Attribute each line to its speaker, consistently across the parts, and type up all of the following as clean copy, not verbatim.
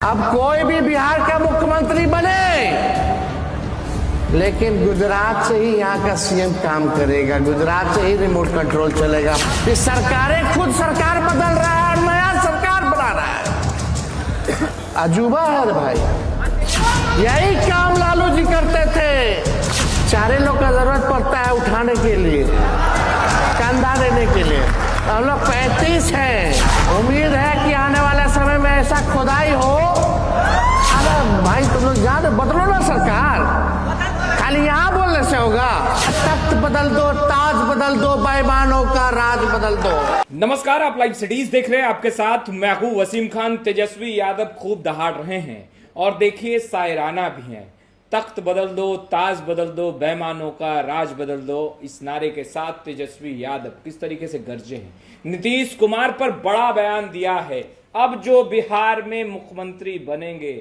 Speaker 1: अब कोई भी बिहार का मुख्यमंत्री बने, लेकिन गुजरात से ही यहाँ का सीएम काम करेगा, गुजरात से ही रिमोट कंट्रोल चलेगा। ये सरकारें खुद सरकार बदल रहा है और नया सरकार बना रहा है। अजूबा है भाई, यही काम लालू जी करते थे। चारे लोग का जरूरत पड़ता है उठाने के लिए, कंधा देने के लिए। हम लोग 35 हैं, उम्मीद है कि आने वाले समय में ऐसा खुदाई हो। अरे भाई तुम लोग जान बदलो ना सरकार, खाली यहाँ बोलने से होगा। तख्त बदल दो, ताज बदल दो, बेईमानों का राज बदल दो।
Speaker 2: नमस्कार, आप लाइव सिटीज देख रहे हैं। आपके साथ मैं हूं वसीम खान। तेजस्वी यादव खूब दहाड़ रहे हैं और देखिए शायराना भी हैं। तख्त बदल दो, ताज बदल दो, बेईमानों का राज बदल दो, इस नारे के साथ तेजस्वी यादव किस तरीके से गरजे हैं। नीतीश कुमार पर बड़ा बयान दिया है। अब जो बिहार में मुख्यमंत्री बनेंगे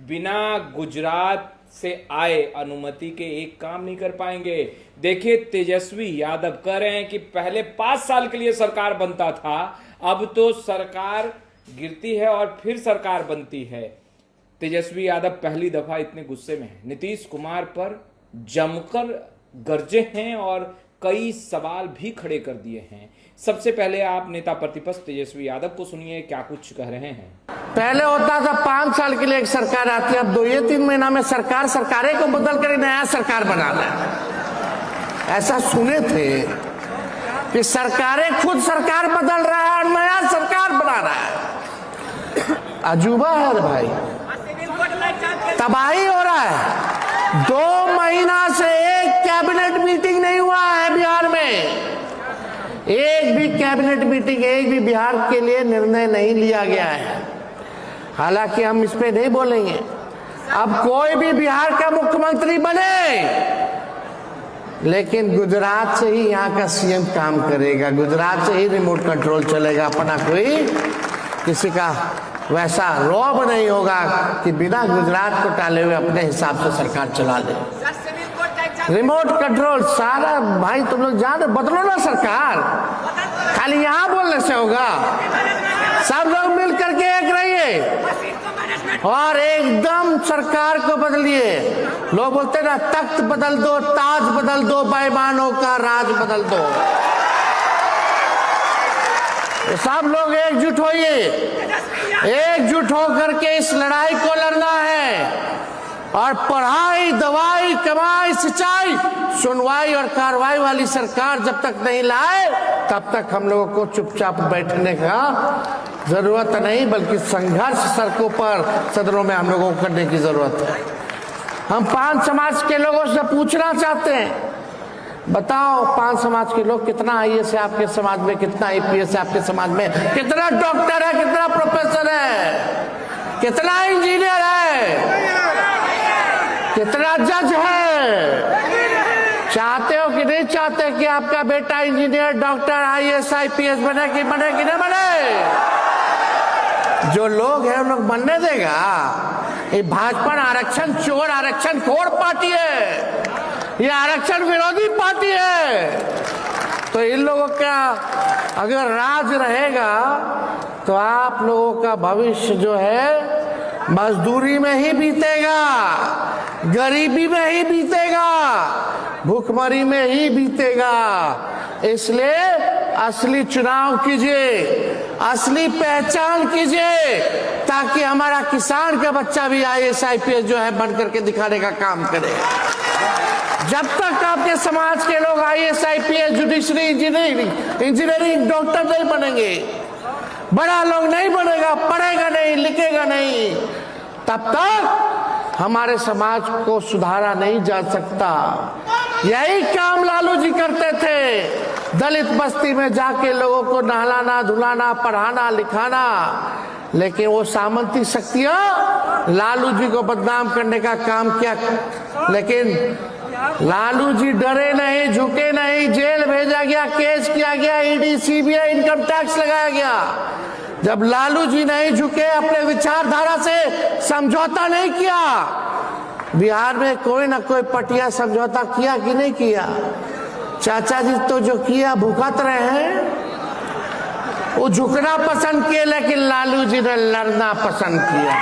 Speaker 2: बिना गुजरात से आए अनुमति के एक काम नहीं कर पाएंगे। देखिए तेजस्वी यादव कह रहे हैं कि पहले 5 साल के लिए सरकार बनता था, अब तो सरकार गिरती है और फिर सरकार बनती है। तेजस्वी यादव पहली दफा इतने गुस्से में हैं। नीतीश कुमार पर जमकर गरजे हैं और कई सवाल भी खड़े कर दिए हैं। सबसे पहले आप नेता प्रतिपक्ष तेजस्वी यादव को सुनिए क्या कुछ कह रहे हैं।
Speaker 1: पहले होता था 5 साल के लिए एक सरकार आती है, अब 2-3 महीना में सरकारें को बदल कर नया सरकार बनाना है। ऐसा सुने थे कि सरकारें खुद सरकार बदल रहा है और नया सरकार बना रहा है। अजूबा है भाई, तबाही हो रहा है। 2 महीना से एक कैबिनेट मीटिंग नहीं हुआ है बिहार में। एक भी कैबिनेट मीटिंग, एक भी बिहार के लिए निर्णय नहीं लिया गया है। हालांकि हम इस पे नहीं बोलेंगे। अब कोई भी बिहार का मुख्यमंत्री बने, लेकिन गुजरात से ही यहाँ का सीएम काम करेगा, गुजरात से ही रिमोट कंट्रोल चलेगा। अपना कोई किसी का वैसा रौब नहीं होगा कि बिना गुजरात को टाले हुए अपने हिसाब से सरकार चला ले। रिमोट कंट्रोल सारा भाई तुम लोग जान बदलो ना सरकार, खाली यहाँ बोलने से होगा। सब लोग मिल करके एक रहिए और एकदम सरकार को बदलिए। लोग बोलते ना तख्त बदल दो, ताज बदल दो, बेईमानों का राज बदल दो। सब लोग एकजुट होइए, एकजुट होकर के इस लड़ाई को लड़ना है। और पढ़ाई, दवाई, कमाई, सिंचाई, सुनवाई और कार्रवाई वाली सरकार जब तक नहीं लाए तब तक हम लोगों को चुपचाप बैठने का जरूरत नहीं, बल्कि संघर्ष सड़कों पर, सदनों में हम लोगों को करने की जरूरत है। हम 5 समाज के लोगों से पूछना चाहते हैं, बताओ 5 समाज के लोग कितना आईएएस है आपके समाज में, कितना आईपीएस है आपके समाज में, कितना डॉक्टर है, कितना प्रोफेसर है, कितना इंजीनियर है, कितना जज है। चाहते हो कि नहीं चाहते कि आपका बेटा इंजीनियर, डॉक्टर, आईएएस, आईपीएस बने कि नहीं बने? जो लोग हैं उन लोग बनने देगा। ये भाजपा आरक्षण चोर, आरक्षण खोर पार्टी है, ये आरक्षण विरोधी पार्टी है। तो इन लोगों का अगर राज रहेगा तो आप लोगों का भविष्य जो है मजदूरी में ही बीतेगा, गरीबी में ही बीतेगा, भूखमरी में ही बीतेगा। इसलिए असली चुनाव कीजिए, असली पहचान कीजिए, ताकि हमारा किसान का बच्चा भी आईएएस, आईपीएस जो है बन करके दिखाने का काम करे। जब तक आपके समाज के लोग IAS, IPS, judiciary, engineering, doctor नहीं बनेंगे, बड़ा लोग नहीं बनेगा, पढ़ेगा नहीं, लिखेगा नहीं, तब तक हमारे समाज को सुधारा नहीं जा सकता। यही काम लालू जी करते थे, दलित बस्ती में जाके लोगों को नहलाना, धुलाना, पढ़ाना, लिखाना। लेकिन वो सामंती शक्तियां लालू जी को बदनाम करने का काम किया। लेकिन लालू जी डरे नहीं, झुके नहीं, जेल भेजा गया, केस किया गया, ईडी, सीबीआई, इनकम टैक्स लगाया गया। जब लालू जी नहीं झुके, अपने विचारधारा से समझौता नहीं किया, बिहार में कोई ना कोई पटिया समझौता किया कि नहीं किया? चाचा जी तो जो किया भुगत रहे हैं। वो झुकना पसंद किए, लेकिन लालू जी ने लड़ना पसंद किया।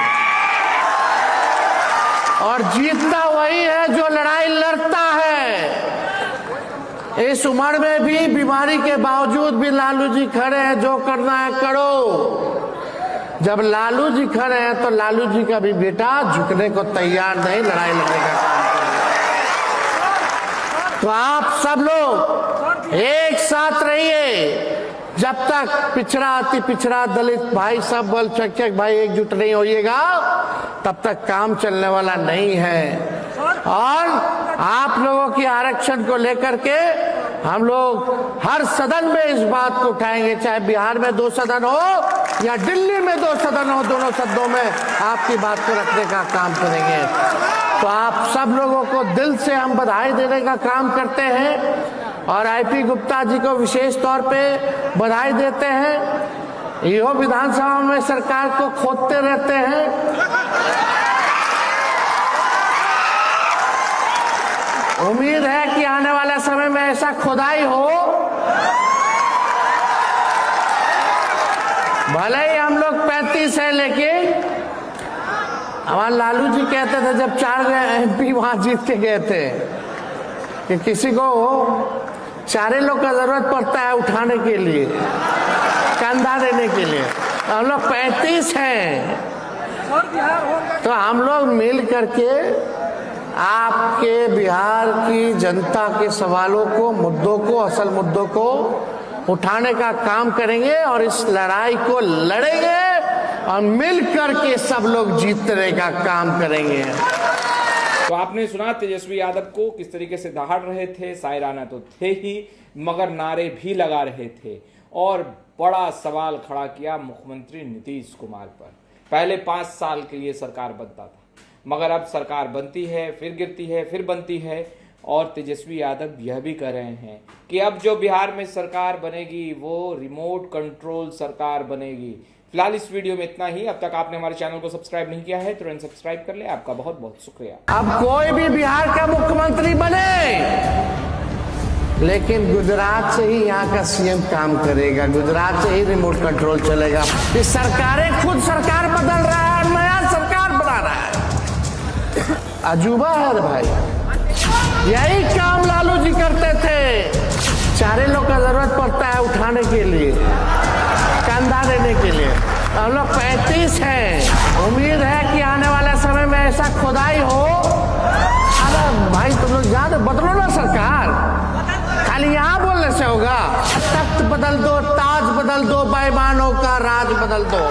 Speaker 1: और जीतता वही है जो लड़ाई लड़ता है। इस उम्र में भी बीमारी के बावजूद भी लालू जी खड़े हैं, जो करना है करो। जब लालू जी खड़े हैं तो लालू जी का भी बेटा झुकने को तैयार नहीं, लड़ाई लड़ने का काम करेगा। तो आप सब लोग एक साथ रहिए। जब तक पिछड़ा अति पिछड़ा दलित भाई सब बल शिक्षक भाई एकजुट नहीं होइएगा, तब तक काम चलने वाला नहीं है। और आप लोगों की आरक्षण को लेकर के हम लोग हर सदन में इस बात को उठाएंगे, चाहे बिहार में 2 सदन हो या दिल्ली में 2 सदन हो, दोनों सदनों में आपकी बात को रखने का काम करेंगे। तो आप सब लोगों को दिल से हम बधाई देने का काम करते हैं और आईपी गुप्ता जी को विशेष तौर पे बधाई देते हैं। यो विधानसभा में सरकार को खोदते रहते हैं। उम्मीद है कि आने वाले समय में ऐसा खुदाई हो, भले ही हम लोग 35 है, लेकिन हमारे लालू जी कहते थे जब 4 MP वहां जीत के गए थे कि किसी को 4 लोग का जरूरत पड़ता है उठाने के लिए, कंधा देने के लिए। हम लोग 35 हैं, तो हम लोग मिल करके आपके बिहार की जनता के सवालों को, मुद्दों को, असल मुद्दों को उठाने का काम करेंगे और इस लड़ाई को लड़ेंगे और मिलकर के सब लोग जीतने का काम करेंगे।
Speaker 2: तो आपने सुना तेजस्वी यादव को किस तरीके से दहाड़ रहे थे। सायराना तो थे ही, मगर नारे भी लगा रहे थे और बड़ा सवाल खड़ा किया मुख्यमंत्री नीतीश कुमार पर। पहले 5 साल के लिए सरकार बनता था, मगर अब सरकार बनती है, फिर गिरती है, फिर बनती है। और तेजस्वी यादव यह भी कह रहे हैं कि अब जो बिहार में सरकार बनेगी वो रिमोट कंट्रोल सरकार बनेगी। फिलहाल इस वीडियो में इतना ही। अब तक आपने हमारे चैनल को सब्सक्राइब नहीं किया है, तुरंत सब्सक्राइब कर ले। आपका बहुत बहुत शुक्रिया।
Speaker 1: अब कोई भी बिहार का मुख्यमंत्री बने, लेकिन गुजरात से ही यहाँ का सीएम काम करेगा, गुजरात से ही रिमोट कंट्रोल चलेगा। ये सरकारें खुद सरकार बदल रहा है, नया सरकार बना रहा है। अजूबा है भाई। यही काम लालू जी करते थे। 4 लोग का जरूरत पड़ता है उठाने के लिए, कंधा देने के लिए। हम लोग 35 हैं। उम्मीद है कि आने वाले समय में ऐसा खुदाई हो। अरे भाई तुम लोग याद बदलो ना सरकार, खाली यहाँ बोलने से होगा। तख्त बदल दो, ताज बदल दो, बेईमानों का राज बदल दो।